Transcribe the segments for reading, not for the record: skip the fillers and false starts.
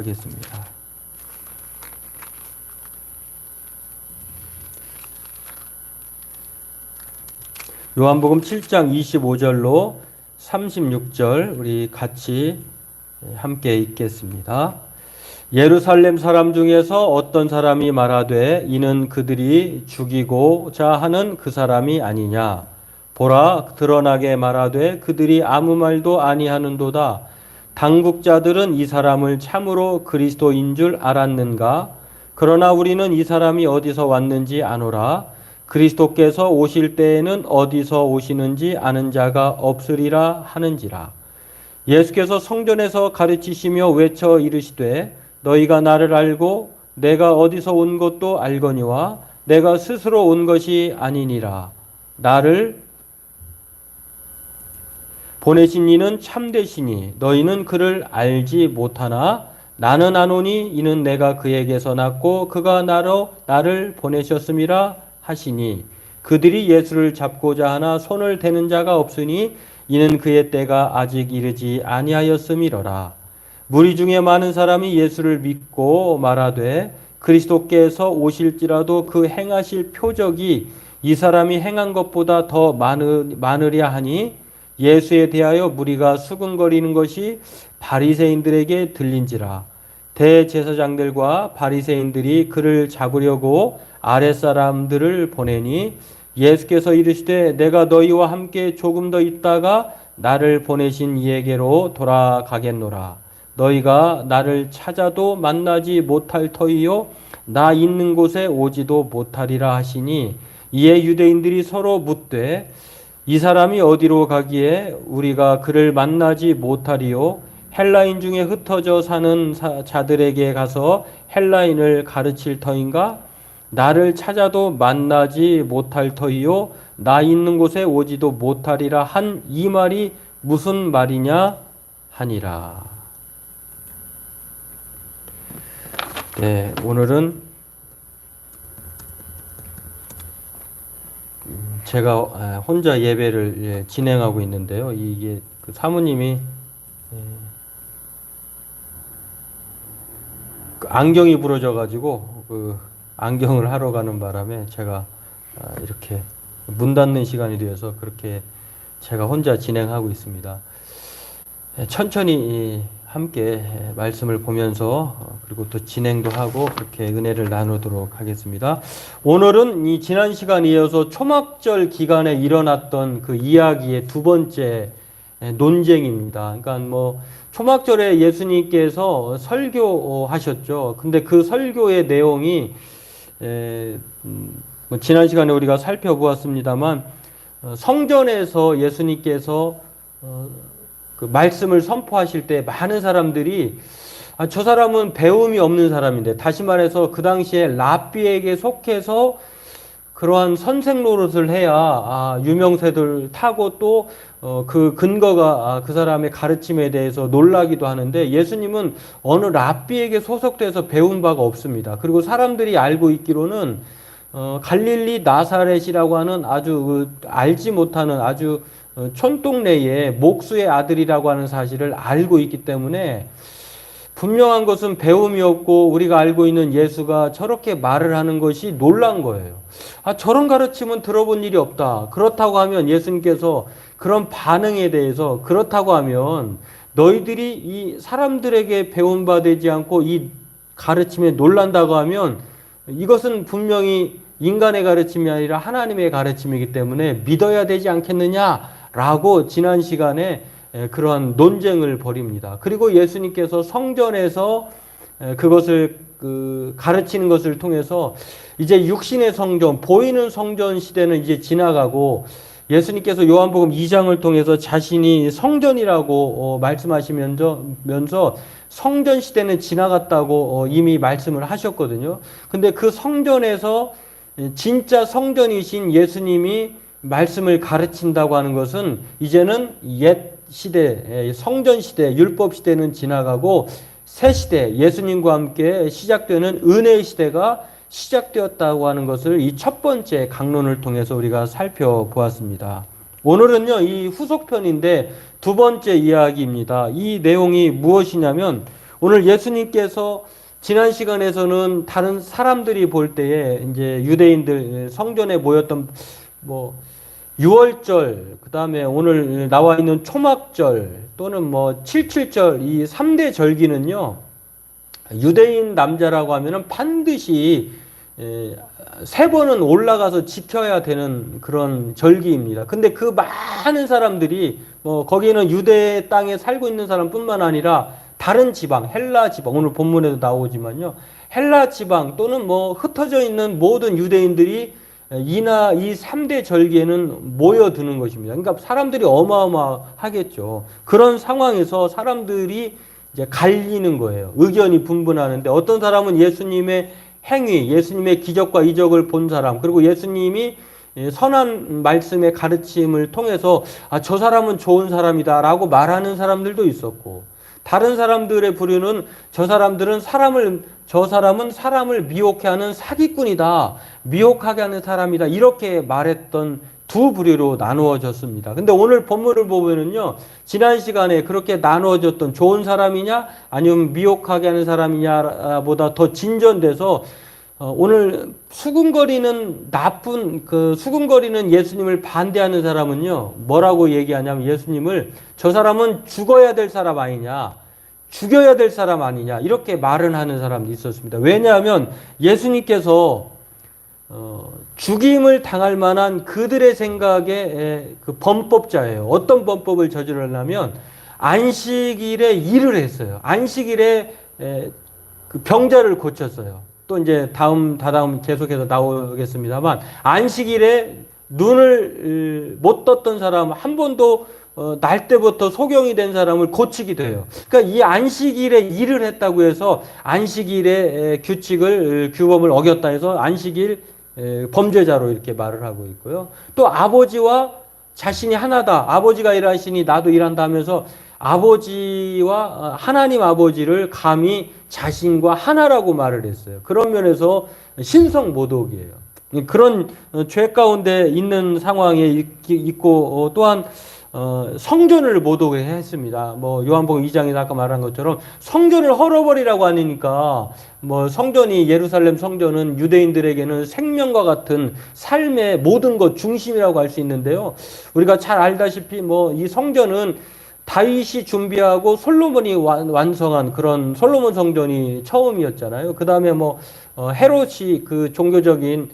하겠습니다. 요한복음 7장 25절로 36절 우리 같이 함께 읽겠습니다. 예루살렘 사람 중에서 어떤 사람이 말하되 이는 그들이 죽이고자 하는 그 사람이 아니냐. 보라, 드러나게 말하되 그들이 아무 말도 아니하는도다. 당국자들은 이 사람을 참으로 그리스도인 줄 알았는가? 그러나 우리는 이 사람이 어디서 왔는지 아노라. 그리스도께서 오실 때에는 어디서 오시는지 아는 자가 없으리라 하는지라. 예수께서 성전에서 가르치시며 외쳐 이르시되 너희가 나를 알고 내가 어디서 온 것도 알거니와 내가 스스로 온 것이 아니니라. 나를 보내신 이는 참되시니 너희는 그를 알지 못하나 나는 아노니 이는 내가 그에게서 났고 그가 나를 보내셨음이라 하시니 그들이 예수를 잡고자 하나 손을 대는 자가 없으니 이는 그의 때가 아직 이르지 아니하였음이로라. 무리 중에 많은 사람이 예수를 믿고 말하되 그리스도께서 오실지라도 그 행하실 표적이 이 사람이 행한 것보다 더 많으랴 하니 예수에 대하여 무리가 수군거리는 것이 바리새인들에게 들린지라. 대제사장들과 바리새인들이 그를 잡으려고 아랫사람들을 보내니 예수께서 이르시되 내가 너희와 함께 조금 더 있다가 나를 보내신 이에게로 돌아가겠노라. 너희가 나를 찾아도 만나지 못할 터이요 나 있는 곳에 오지도 못하리라 하시니 이에 유대인들이 서로 묻되 이 사람이 어디로 가기에 우리가 그를 만나지 못하리요? 헬라인 중에 흩어져 사는 자들에게 가서 헬라인을 가르칠 터인가? 나를 찾아도 만나지 못할 터이요? 나 있는 곳에 오지도 못하리라 한 이 말이 무슨 말이냐 하니라. 네, 오늘은 제가 혼자 예배를 진행하고 있는데요. 이게 그 사모님이 안경이 부러져가지고 그 안경을 하러 가는 바람에 제가 이렇게 문 닫는 시간이 되어서 그렇게 제가 혼자 진행하고 있습니다. 천천히 함께 말씀을 보면서 그리고 또 진행도 하고 그렇게 은혜를 나누도록 하겠습니다. 오늘은 이 지난 시간에 이어서 초막절 기간에 일어났던 그 이야기의 두 번째 논쟁입니다. 그러니까 뭐 초막절에 예수님께서 설교하셨죠. 근데 그 설교의 내용이 지난 시간에 우리가 살펴보았습니다만 성전에서 예수님께서 그 말씀을 선포하실 때 많은 사람들이 저 사람은 배움이 없는 사람인데, 다시 말해서 그 당시에 랍비에게 속해서 그러한 선생 노릇을 해야 유명세들 타고 또 그 근거가 그 사람의 가르침에 대해서 놀라기도 하는데, 예수님은 어느 랍비에게 소속돼서 배운 바가 없습니다. 그리고 사람들이 알고 있기로는 갈릴리 나사렛이라고 하는 아주 알지 못하는 아주 촌동네의 목수의 아들이라고 하는 사실을 알고 있기 때문에 분명한 것은 배움이 없고 우리가 알고 있는 예수가 저렇게 말을 하는 것이 놀란 거예요. 저런 가르침은 들어본 일이 없다. 그렇다고 하면 예수님께서 그런 반응에 대해서 그렇다고 하면 너희들이 이 사람들에게 배운 바 되지 않고 이 가르침에 놀란다고 하면 이것은 분명히 인간의 가르침이 아니라 하나님의 가르침이기 때문에 믿어야 되지 않겠느냐라고 지난 시간에 그러한 논쟁을 벌입니다. 그리고 예수님께서 성전에서 그것을 가르치는 것을 통해서 이제 육신의 성전, 보이는 성전 시대는 이제 지나가고, 예수님께서 요한복음 2장을 통해서 자신이 성전이라고 말씀하시면서 성전 시대는 지나갔다고 이미 말씀을 하셨거든요. 근데 그 성전에서 진짜 성전이신 예수님이 말씀을 가르친다고 하는 것은 이제는 옛 시대, 성전 시대, 율법 시대는 지나가고 새 시대, 예수님과 함께 시작되는 은혜의 시대가 시작되었다고 하는 것을 이 첫 번째 강론을 통해서 우리가 살펴보았습니다. 오늘은요, 이 후속편인데 두 번째 이야기입니다. 이 내용이 무엇이냐면 오늘 예수님께서 지난 시간에서는 다른 사람들이 볼 때에 이제 유대인들 성전에 모였던 뭐 유월절, 그다음에 오늘 나와 있는 초막절 또는 뭐 칠칠절 이 3대 절기는요. 유대인 남자라고 하면은 반드시 3번은 올라가서 지켜야 되는 그런 절기입니다. 근데 그 많은 사람들이 뭐 거기는 유대 땅에 살고 있는 사람뿐만 아니라 다른 지방, 헬라 지방, 오늘 본문에도 나오지만요. 헬라 지방 또는 뭐 흩어져 있는 모든 유대인들이 이 3대 절기에는 모여드는 것입니다. 그러니까 사람들이 어마어마하겠죠. 그런 상황에서 사람들이 이제 갈리는 거예요. 의견이 분분하는데 어떤 사람은 예수님의 행위, 예수님의 기적과 이적을 본 사람, 그리고 예수님이 선한 말씀의 가르침을 통해서 저 사람은 좋은 사람이다라고 말하는 사람들도 있었고, 다른 사람들의 부류는 저 사람은 사람을 미혹해 하는 사기꾼이다, 미혹하게 하는 사람이다, 이렇게 말했던 두 부류로 나누어졌습니다. 근데 오늘 본문을 보면은요, 지난 시간에 그렇게 나누어졌던 좋은 사람이냐 아니면 미혹하게 하는 사람이냐 보다 더 진전돼서 오늘 수군거리는 예수님을 반대하는 사람은요, 뭐라고 얘기하냐면 예수님을 저 사람은 죽어야 될 사람 아니냐, 죽여야 될 사람 아니냐, 이렇게 말을 하는 사람도 있었습니다. 왜냐하면 예수님께서 죽임을 당할 만한 그들의 생각에 그 범법자예요. 어떤 범법을 저질렀냐면 안식일에 일을 했어요. 안식일에 그 병자를 고쳤어요. 또 이제 다다음 계속해서 나오겠습니다만, 안식일에 눈을 못 떴던 사람, 한 번도 날 때부터 소경이 된 사람을 고치기도 해요. 그러니까 이 안식일에 일을 했다고 해서 안식일의 규범을 어겼다 해서 안식일 범죄자로 이렇게 말을 하고 있고요. 또 아버지와 자신이 하나다, 아버지가 일하시니 나도 일한다 하면서 아버지와 하나님 아버지를 감히 자신과 하나라고 말을 했어요. 그런 면에서 신성모독이에요. 그런 죄 가운데 있는 상황에 있고, 또한 성전을 모독을 했습니다. 뭐 요한복음 2장에서 아까 말한 것처럼 성전을 헐어버리라고 하니까, 뭐 성전이, 예루살렘 성전은 유대인들에게는 생명과 같은 삶의 모든 것 중심이라고 할 수 있는데요. 우리가 잘 알다시피 뭐 이 성전은 다윗이 준비하고 솔로몬이 완성한 그런 솔로몬 성전이 처음이었잖아요. 그 다음에 뭐 헤롯이 그 종교적인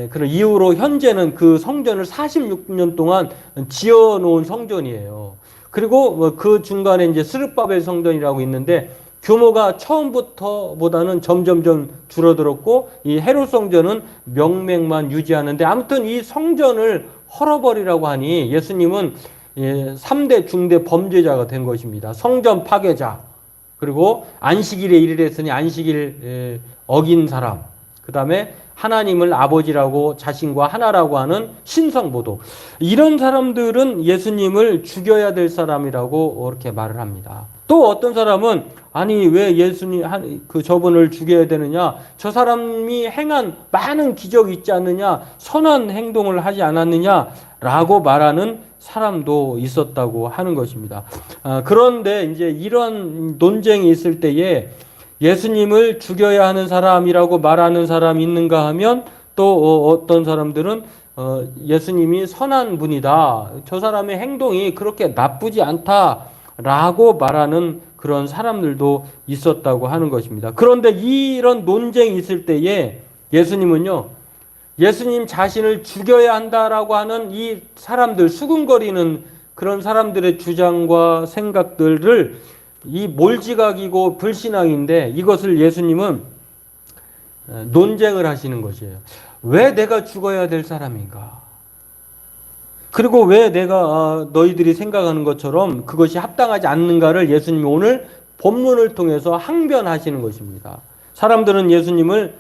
그런 이후로 현재는 그 성전을 46년 동안 지어놓은 성전이에요. 그리고 그 중간에 이제 스룹바벨 성전이라고 있는데 규모가 처음부터보다는 점점점 줄어들었고, 이 헤롯 성전은 명맥만 유지하는데, 아무튼 이 성전을 헐어버리라고 하니 예수님은 3대 중대 범죄자가 된 것입니다. 성전 파괴자, 그리고 안식일에 일을 했으니 안식일 어긴 사람, 그 다음에 하나님을 아버지라고 자신과 하나라고 하는 신성모독, 이런 사람들은 예수님을 죽여야 될 사람이라고 이렇게 말을 합니다. 또 어떤 사람은 아니 왜 저분을 죽여야 되느냐, 저 사람이 행한 많은 기적이 있지 않느냐, 선한 행동을 하지 않았느냐라고 말하는 사람도 있었다고 하는 것입니다. 그런데 이제 이런 논쟁이 있을 때에 예수님을 죽여야 하는 사람이라고 말하는 사람이 있는가 하면, 또 어떤 사람들은 예수님이 선한 분이다, 저 사람의 행동이 그렇게 나쁘지 않다라고 말하는 그런 사람들도 있었다고 하는 것입니다. 그런데 이런 논쟁이 있을 때에 예수님은요, 예수님 자신을 죽여야 한다라고 하는 이 사람들, 수군거리는 그런 사람들의 주장과 생각들을, 이 몰지각이고 불신앙인데 이것을 예수님은 논쟁을 하시는 것이에요. 왜 내가 죽어야 될 사람인가? 그리고 왜 내가 너희들이 생각하는 것처럼 그것이 합당하지 않는가를 예수님이 오늘 본문을 통해서 항변하시는 것입니다. 사람들은 예수님을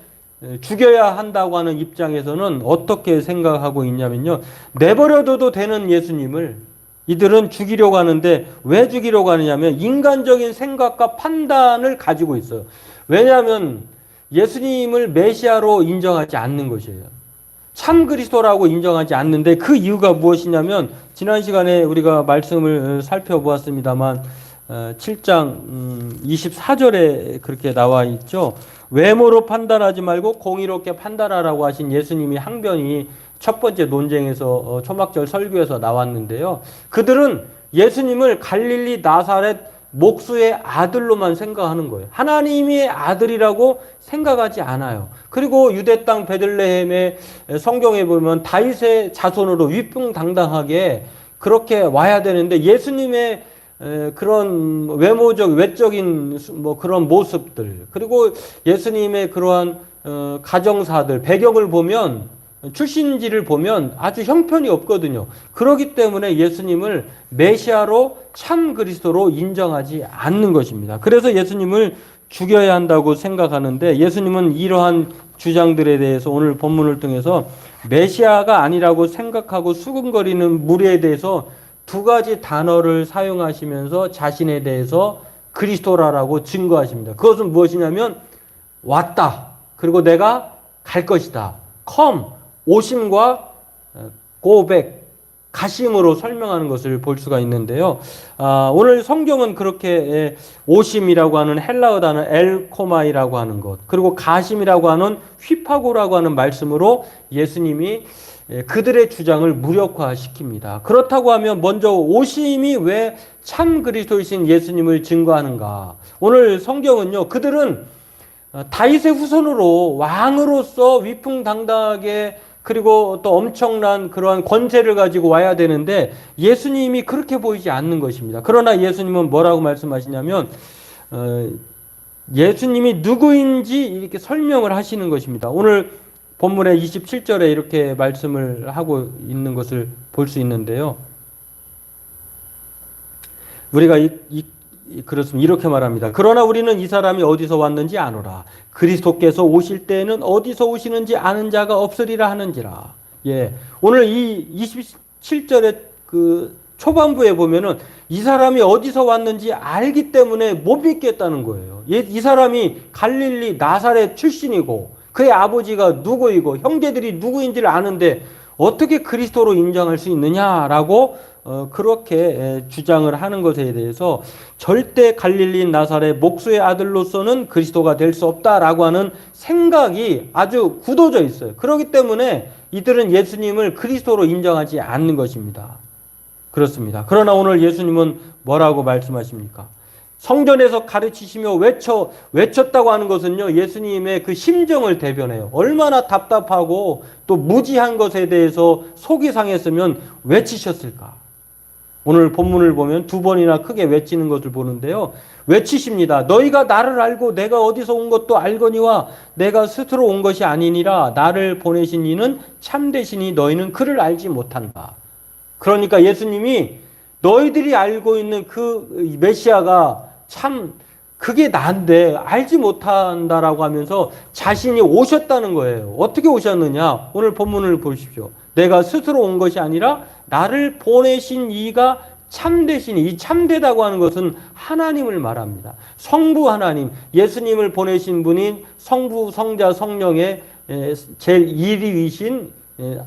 죽여야 한다고 하는 입장에서는 어떻게 생각하고 있냐면요, 내버려둬도 되는 예수님을 이들은 죽이려고 하는데, 왜 죽이려고 하느냐면 인간적인 생각과 판단을 가지고 있어요. 왜냐하면 예수님을 메시아로 인정하지 않는 것이에요. 참 그리스도라고 인정하지 않는데, 그 이유가 무엇이냐면 지난 시간에 우리가 말씀을 살펴보았습니다만 7장 24절에 그렇게 나와 있죠. 외모로 판단하지 말고 공의롭게 판단하라고 하신 예수님이 항변이 첫 번째 논쟁에서 초막절 설교에서 나왔는데요. 그들은 예수님을 갈릴리 나사렛 목수의 아들로만 생각하는 거예요. 하나님의 아들이라고 생각하지 않아요. 그리고 유대 땅 베들레헴의 성경에 보면 다윗의 자손으로 위풍당당하게 그렇게 와야 되는데 예수님의 그런 외모적 외적인 뭐 그런 모습들 그리고 예수님의 그러한 가정사들 배경을 보면 출신지를 보면 아주 형편이 없거든요. 그렇기 때문에 예수님을 메시아로 참 그리스도로 인정하지 않는 것입니다. 그래서 예수님을 죽여야 한다고 생각하는데 예수님은 이러한 주장들에 대해서 오늘 본문을 통해서 메시아가 아니라고 생각하고 수근거리는 무리에 대해서 두 가지 단어를 사용하시면서 자신에 대해서 그리스도라고 증거하십니다. 그것은 무엇이냐면 왔다. 그리고 내가 갈 것이다. come, 오심과 go back, 가심으로 설명하는 것을 볼 수가 있는데요. 오늘 성경은 그렇게 오심이라고 하는 헬라어 단어 엘코마이라고 하는 것, 그리고 가심이라고 하는 휘파고라고 하는 말씀으로 예수님이 그들의 주장을 무력화시킵니다. 그렇다고 하면 먼저 오심이 왜 참 그리스도이신 예수님을 증거하는가? 오늘 성경은요, 그들은 다윗의 후손으로 왕으로서 위풍당당하게 그리고 또 엄청난 그러한 권세를 가지고 와야 되는데 예수님이 그렇게 보이지 않는 것입니다. 그러나 예수님은 뭐라고 말씀하시냐면 예수님이 누구인지 이렇게 설명을 하시는 것입니다. 오늘 본문의 27절에 이렇게 말씀을 하고 있는 것을 볼 수 있는데요. 우리가 그렇습니다. 이렇게 말합니다. 그러나 우리는 이 사람이 어디서 왔는지 아노라. 그리스도께서 오실 때에는 어디서 오시는지 아는 자가 없으리라 하는지라. 예. 오늘 이 27절의 그 초반부에 보면은 이 사람이 어디서 왔는지 알기 때문에 못 믿겠다는 거예요. 이 사람이 갈릴리 나사렛 출신이고 그의 아버지가 누구이고 형제들이 누구인지를 아는데 어떻게 그리스도로 인정할 수 있느냐라고 그렇게 주장을 하는 것에 대해서 절대 갈릴리 나사렛 목수의 아들로서는 그리스도가 될 수 없다라고 하는 생각이 아주 굳어져 있어요. 그렇기 때문에 이들은 예수님을 그리스도로 인정하지 않는 것입니다. 그렇습니다. 그러나 오늘 예수님은 뭐라고 말씀하십니까? 성전에서 가르치시며 외쳤다고 하는 것은요, 예수님의 그 심정을 대변해요. 얼마나 답답하고 또 무지한 것에 대해서 속이 상했으면 외치셨을까? 오늘 본문을 보면 두 번이나 크게 외치는 것을 보는데요. 외치십니다. 너희가 나를 알고 내가 어디서 온 것도 알거니와 내가 스스로 온 것이 아니니라. 나를 보내신 이는 참되시니 너희는 그를 알지 못한다. 그러니까 예수님이 너희들이 알고 있는 그 메시아가 참 그게 난데 알지 못한다라고 하면서 자신이 오셨다는 거예요. 어떻게 오셨느냐? 오늘 본문을 보십시오. 내가 스스로 온 것이 아니라 나를 보내신 이가 참되시니, 이 참되다고 하는 것은 하나님을 말합니다. 성부 하나님, 예수님을 보내신 분인 성부, 성자, 성령의 제1위이신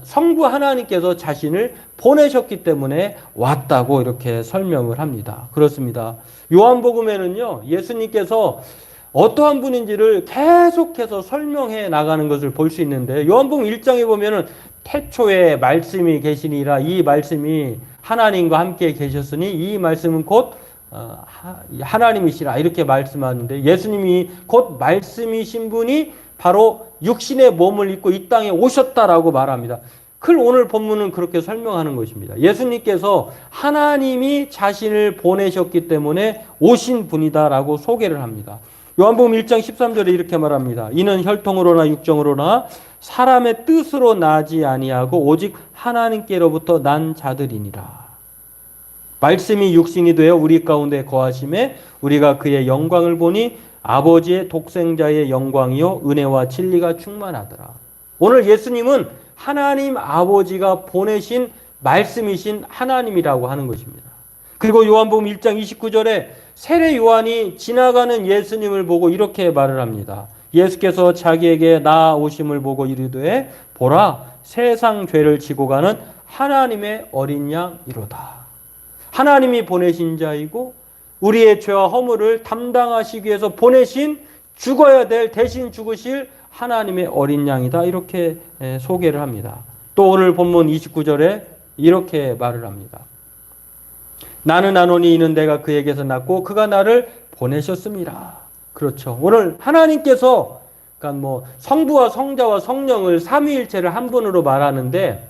성부 하나님께서 자신을 보내셨기 때문에 왔다고 이렇게 설명을 합니다. 그렇습니다. 요한복음에는요, 예수님께서 어떠한 분인지를 계속해서 설명해 나가는 것을 볼 수 있는데, 요한복음 1장에 보면은 태초에 말씀이 계시니라, 이 말씀이 하나님과 함께 계셨으니 이 말씀은 곧 하나님이시라, 이렇게 말씀하는데, 예수님이 곧 말씀이신 분이 바로 육신의 몸을 입고 이 땅에 오셨다라고 말합니다. 오늘 본문은 그렇게 설명하는 것입니다. 예수님께서 하나님이 자신을 보내셨기 때문에 오신 분이다라고 소개를 합니다. 요한복음 1장 13절에 이렇게 말합니다. 이는 혈통으로나 육정으로나 사람의 뜻으로 나지 아니하고 오직 하나님께로부터 난 자들이니라. 말씀이 육신이 되어 우리 가운데 거하심에 우리가 그의 영광을 보니 아버지의 독생자의 영광이요 은혜와 진리가 충만하더라. 오늘 예수님은 하나님 아버지가 보내신 말씀이신 하나님이라고 하는 것입니다. 그리고 요한복음 1장 29절에 세례 요한이 지나가는 예수님을 보고 이렇게 말을 합니다. 예수께서 자기에게 나아오심을 보고 이르되 보라 세상 죄를 지고 가는 하나님의 어린 양이로다. 하나님이 보내신 자이고 우리의 죄와 허물을 담당하시기 위해서 보내신 죽어야 될 대신 죽으실 하나님의 어린 양이다. 이렇게 소개를 합니다. 또 오늘 본문 29절에 이렇게 말을 합니다. 나는 아노니 이는 내가 그에게서 났고 그가 나를 보내셨습니다. 그렇죠. 오늘 하나님께서 그러니까 뭐 성부와 성자와 성령을 삼위일체를 한 분으로 말하는데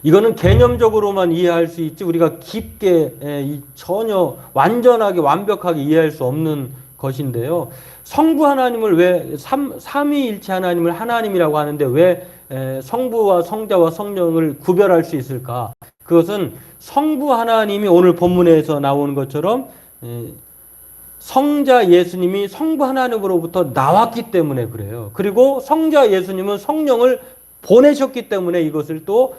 이거는 개념적으로만 이해할 수 있지 우리가 깊게 전혀 완전하게 완벽하게 이해할 수 없는 것인데요. 성부 하나님을 왜 삼위일체 하나님을 하나님이라고 하는데 왜 성부와 성자와 성령을 구별할 수 있을까? 그것은 성부 하나님이 오늘 본문에서 나오는 것처럼 성자 예수님이 성부 하나님으로부터 나왔기 때문에 그래요. 그리고 성자 예수님은 성령을 보내셨기 때문에 이것을 또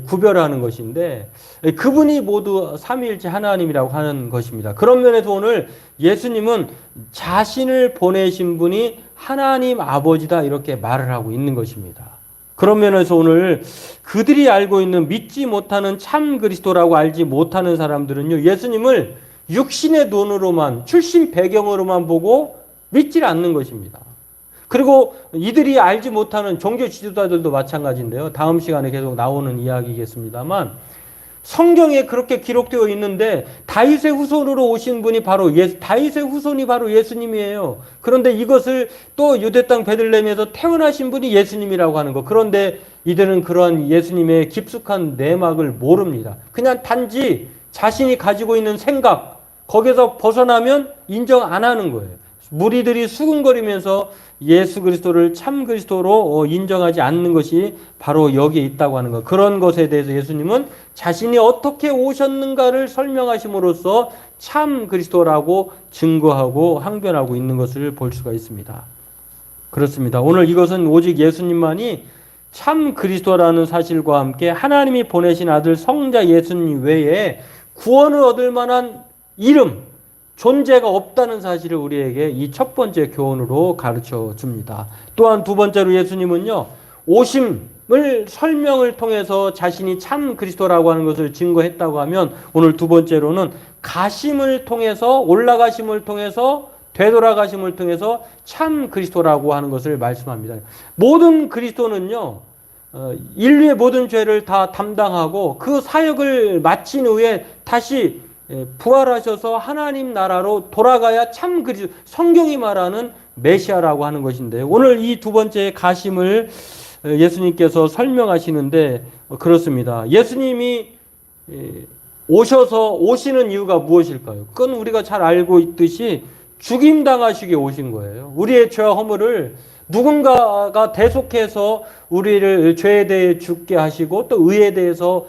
구별하는 것인데 그분이 모두 삼위일체 하나님이라고 하는 것입니다. 그런 면에서 오늘 예수님은 자신을 보내신 분이 하나님 아버지다 이렇게 말을 하고 있는 것입니다. 그런 면에서 오늘 그들이 알고 있는 믿지 못하는 참 그리스도라고 알지 못하는 사람들은요, 예수님을 육신의 눈으로만 출신 배경으로만 보고 믿질 않는 것입니다. 그리고 이들이 알지 못하는 종교 지도자들도 마찬가지인데요. 다음 시간에 계속 나오는 이야기겠습니다만 성경에 그렇게 기록되어 있는데 다윗의 후손으로 오신 분이 바로 다윗의 후손이 바로 예수님이에요. 그런데 이것을 또 유대 땅 베들레헴에서 태어나신 분이 예수님이라고 하는 것. 그런데 이들은 그러한 예수님의 깊숙한 내막을 모릅니다. 그냥 단지 자신이 가지고 있는 생각 거기서 벗어나면 인정 안 하는 거예요. 무리들이 수군거리면서 예수 그리스도를 참 그리스도로 인정하지 않는 것이 바로 여기에 있다고 하는 것. 그런 것에 대해서 예수님은 자신이 어떻게 오셨는가를 설명하심으로써 참 그리스도라고 증거하고 항변하고 있는 것을 볼 수가 있습니다. 그렇습니다. 오늘 이것은 오직 예수님만이 참 그리스도라는 사실과 함께 하나님이 보내신 아들 성자 예수님 외에 구원을 얻을 만한 이름, 존재가 없다는 사실을 우리에게 이 첫 번째 교훈으로 가르쳐 줍니다. 또한 두 번째로 예수님은요, 오심을 설명을 통해서 자신이 참 그리스도라고 하는 것을 증거했다고 하면 오늘 두 번째로는 가심을 통해서 올라가심을 통해서 되돌아가심을 통해서 참 그리스도라고 하는 것을 말씀합니다. 모든 그리스도는요, 인류의 모든 죄를 다 담당하고 그 사역을 마친 후에 다시 부활하셔서 하나님 나라로 돌아가야 참 그리스도, 성경이 말하는 메시아라고 하는 것인데 오늘 이 두 번째 가심을 예수님께서 설명하시는데 그렇습니다. 예수님이 오시는 이유가 무엇일까요? 그건 우리가 잘 알고 있듯이 죽임당하시기 오신 거예요. 우리의 죄와 허물을 누군가가 대속해서 우리를 죄에 대해 죽게 하시고 또 의에 대해서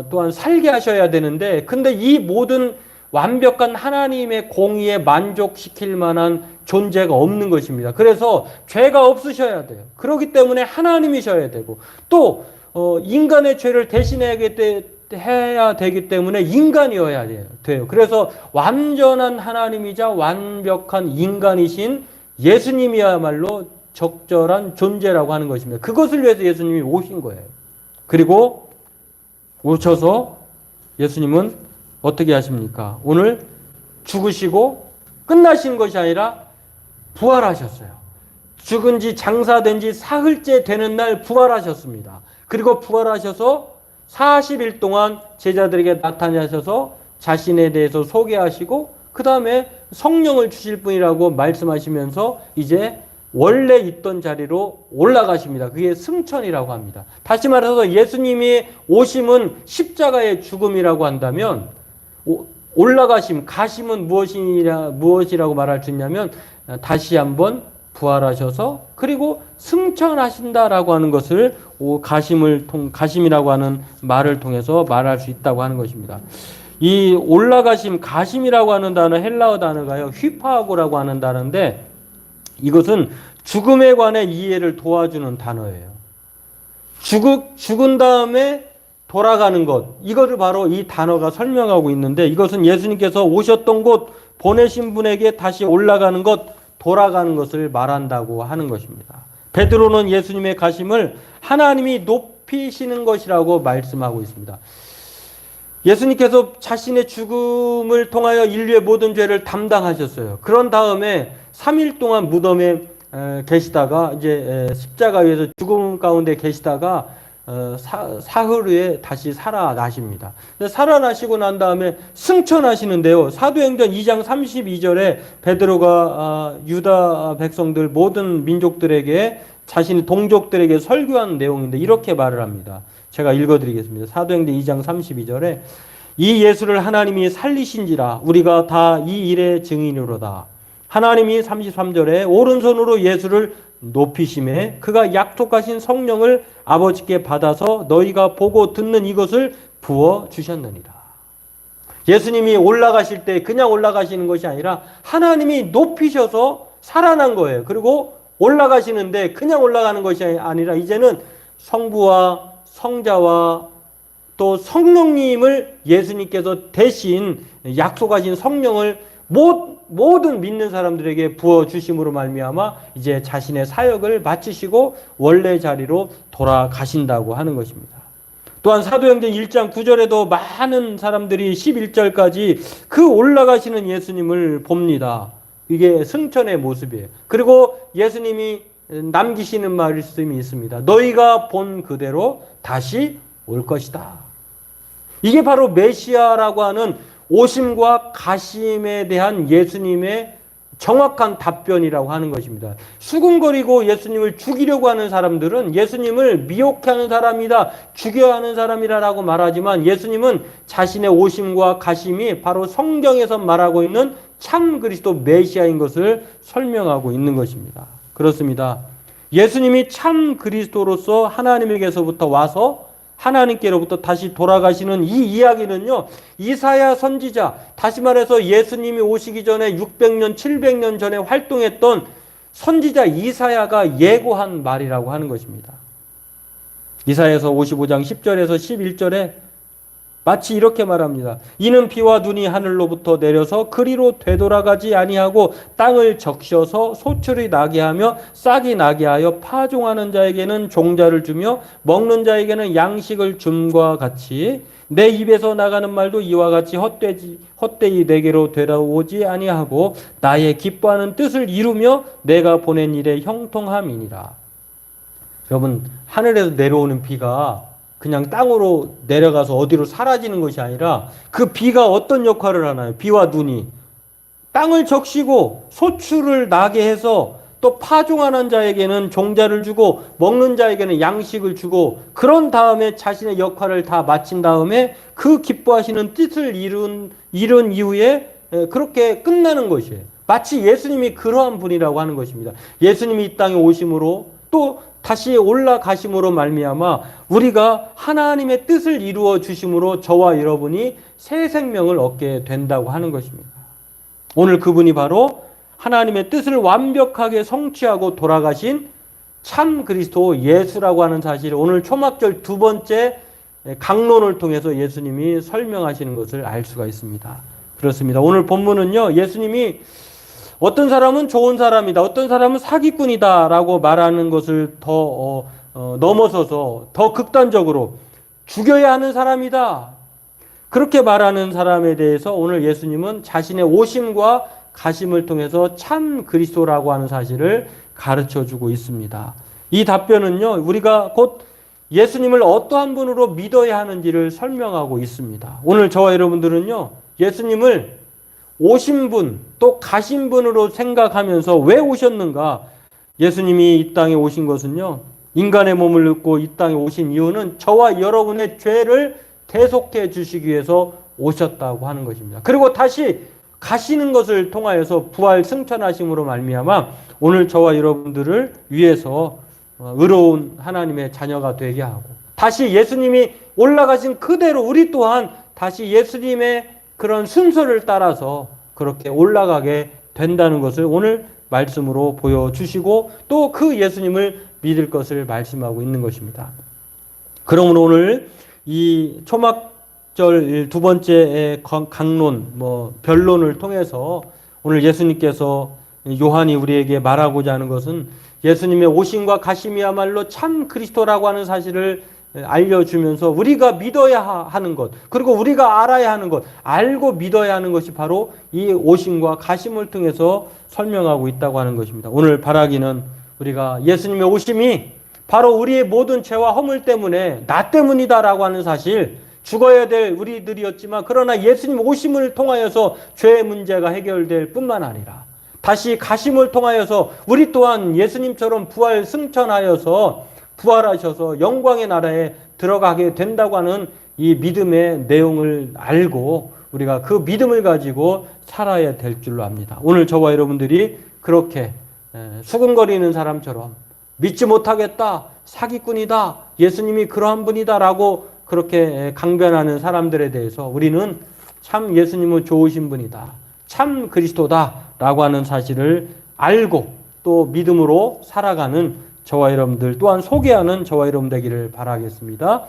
또한 살게 하셔야 되는데 근데 이 모든 완벽한 하나님의 공의에 만족시킬 만한 존재가 없는 것입니다. 그래서 죄가 없으셔야 돼요. 그렇기 때문에 하나님이셔야 되고 또 인간의 죄를 대신해야 되기 때문에 인간이어야 돼요. 그래서 완전한 하나님이자 완벽한 인간이신 예수님이야말로 적절한 존재라고 하는 것입니다. 그것을 위해서 예수님이 오신 거예요. 그리고 오셔서 예수님은 어떻게 하십니까? 오늘 죽으시고 끝나신 것이 아니라 부활하셨어요. 죽은 지 장사된 지 사흘째 되는 날 부활하셨습니다. 그리고 부활하셔서 40일 동안 제자들에게 나타나셔서 자신에 대해서 소개하시고 그 다음에 성령을 주실 분이라고 말씀하시면서 이제 원래 있던 자리로 올라가십니다. 그게 승천이라고 합니다. 다시 말해서 예수님이 오심은 십자가의 죽음이라고 한다면 올라가심, 가심은 무엇이라고 말할 수 있냐면 다시 한번 부활하셔서 그리고 승천하신다라고 하는 것을 가심이라고 하는 말을 통해서 말할 수 있다고 하는 것입니다. 이 올라가심, 가심이라고 하는 단어 헬라어 단어가요. 휘파고라고 하는 단어인데 이것은 죽음에 관해 이해를 도와주는 단어예요. 죽은 다음에 돌아가는 것, 이거를 바로 이 단어가 설명하고 있는데 이것은 예수님께서 오셨던 곳, 보내신 분에게 다시 올라가는 것, 돌아가는 것을 말한다고 하는 것입니다. 베드로는 예수님의 가심을 하나님이 높이시는 것이라고 말씀하고 있습니다. 예수님께서 자신의 죽음을 통하여 인류의 모든 죄를 담당하셨어요. 그런 다음에 3일 동안 무덤에 계시다가 이제 십자가 위에서 죽음 가운데 계시다가 사흘 후에 다시 살아나십니다. 살아나시고 난 다음에 승천하시는데요. 사도행전 2장 32절에 베드로가 유다 백성들 모든 민족들에게 자신의 동족들에게 설교한 내용인데 이렇게 말을 합니다. 제가 읽어드리겠습니다. 사도행전 2장 32절에 이 예수를 하나님이 살리신지라 우리가 다 이 일의 증인으로다. 하나님이 33절에 오른손으로 예수를 높이심에 그가 약속하신 성령을 아버지께 받아서 너희가 보고 듣는 이것을 부어 주셨느니라. 예수님이 올라가실 때 그냥 올라가시는 것이 아니라 하나님이 높이셔서 살아난 거예요. 그리고 올라가시는데 그냥 올라가는 것이 아니라 이제는 성부와 성자와 또 성령님을 예수님께서 대신 약속하신 성령을 모든 믿는 사람들에게 부어주심으로 말미암아 이제 자신의 사역을 마치시고 원래 자리로 돌아가신다고 하는 것입니다. 또한 사도행전 1장 9절에도 많은 사람들이 11절까지 그 올라가시는 예수님을 봅니다. 이게 승천의 모습이에요. 그리고 예수님이 남기시는 말씀이 있습니다. 너희가 본 그대로 다시 올 것이다. 이게 바로 메시아라고 하는 오심과 가심에 대한 예수님의 정확한 답변이라고 하는 것입니다. 수군거리고 예수님을 죽이려고 하는 사람들은 예수님을 미혹하는 사람이다, 죽여야 하는 사람이라고 말하지만 예수님은 자신의 오심과 가심이 바로 성경에서 말하고 있는 참 그리스도 메시아인 것을 설명하고 있는 것입니다. 그렇습니다. 예수님이 참 그리스도로서 하나님에게서부터 와서 하나님께로부터 다시 돌아가시는 이 이야기는요, 이사야 선지자, 다시 말해서 예수님이 오시기 전에 600년, 700년 전에 활동했던 선지자 이사야가 예고한 말이라고 하는 것입니다. 이사야서 55장 10절에서 11절에 마치 이렇게 말합니다. 이는 비와 눈이 하늘로부터 내려서 그리로 되돌아가지 아니하고 땅을 적셔서 소출이 나게 하며 싹이 나게 하여 파종하는 자에게는 종자를 주며 먹는 자에게는 양식을 줌과 같이 내 입에서 나가는 말도 이와 같이 헛되이 내게로 되돌아오지 아니하고 나의 기뻐하는 뜻을 이루며 내가 보낸 일에 형통함이니라. 여러분, 하늘에서 내려오는 비가 그냥 땅으로 내려가서 어디로 사라지는 것이 아니라 그 비가 어떤 역할을 하나요? 비와 눈이 땅을 적시고 소출을 나게 해서 또 파종하는 자에게는 종자를 주고 먹는 자에게는 양식을 주고 그런 다음에 자신의 역할을 다 마친 다음에 그 기뻐하시는 뜻을 이룬 이후에 그렇게 끝나는 것이에요. 마치 예수님이 그러한 분이라고 하는 것입니다. 예수님이 이 땅에 오심으로 또 다시 올라가심으로 말미암아 우리가 하나님의 뜻을 이루어 주심으로 저와 여러분이 새 생명을 얻게 된다고 하는 것입니다. 오늘 그분이 바로 하나님의 뜻을 완벽하게 성취하고 돌아가신 참 그리스도 예수라고 하는 사실을 오늘 초막절 두 번째 강론을 통해서 예수님이 설명하시는 것을 알 수가 있습니다. 그렇습니다. 오늘 본문은요, 예수님이 어떤 사람은 좋은 사람이다, 어떤 사람은 사기꾼이다 라고 말하는 것을 더 넘어서서 더 극단적으로 죽여야 하는 사람이다, 그렇게 말하는 사람에 대해서 오늘 예수님은 자신의 오심과 가심을 통해서 참 그리스도라고 하는 사실을 가르쳐주고 있습니다. 이 답변은요, 우리가 곧 예수님을 어떠한 분으로 믿어야 하는지를 설명하고 있습니다. 오늘 저와 여러분들은요, 예수님을 오신 분, 또 가신 분으로 생각하면서 왜 오셨는가? 예수님이 이 땅에 오신 것은요, 인간의 몸을 입고 이 땅에 오신 이유는 저와 여러분의 죄를 대속해 주시기 위해서 오셨다고 하는 것입니다. 그리고 다시 가시는 것을 통하여서 부활 승천하심으로 말미암아 오늘 저와 여러분들을 위해서 의로운 하나님의 자녀가 되게 하고 다시 예수님이 올라가신 그대로 우리 또한 다시 예수님의 그런 순서를 따라서 그렇게 올라가게 된다는 것을 오늘 말씀으로 보여주시고 또 그 예수님을 믿을 것을 말씀하고 있는 것입니다. 그러므로 오늘 이 초막절 두 번째 강론, 변론을 통해서 오늘 예수님께서 요한이 우리에게 말하고자 하는 것은 예수님의 오심과 가심이야말로 참 그리스도라고 하는 사실을 알려주면서 우리가 믿어야 하는 것, 그리고 우리가 알아야 하는 것, 알고 믿어야 하는 것이 바로 이 오심과 가심을 통해서 설명하고 있다고 하는 것입니다. 오늘 바라기는 우리가 예수님의 오심이 바로 우리의 모든 죄와 허물 때문에 나 때문이다라고 하는 사실, 죽어야 될 우리들이었지만 그러나 예수님 오심을 통하여서 죄의 문제가 해결될 뿐만 아니라 다시 가심을 통하여서 우리 또한 예수님처럼 부활 승천하여서 부활하셔서 영광의 나라에 들어가게 된다고 하는 이 믿음의 내용을 알고 우리가 그 믿음을 가지고 살아야 될 줄로 압니다. 오늘 저와 여러분들이 그렇게 수근거리는 사람처럼 믿지 못하겠다, 사기꾼이다, 예수님이 그러한 분이다라고 그렇게 강변하는 사람들에 대해서 우리는 참 예수님은 좋으신 분이다, 참 그리스도다라고 하는 사실을 알고 또 믿음으로 살아가는 저와 여러분들 또한 소개하는 저와 여러분 되기를 바라겠습니다.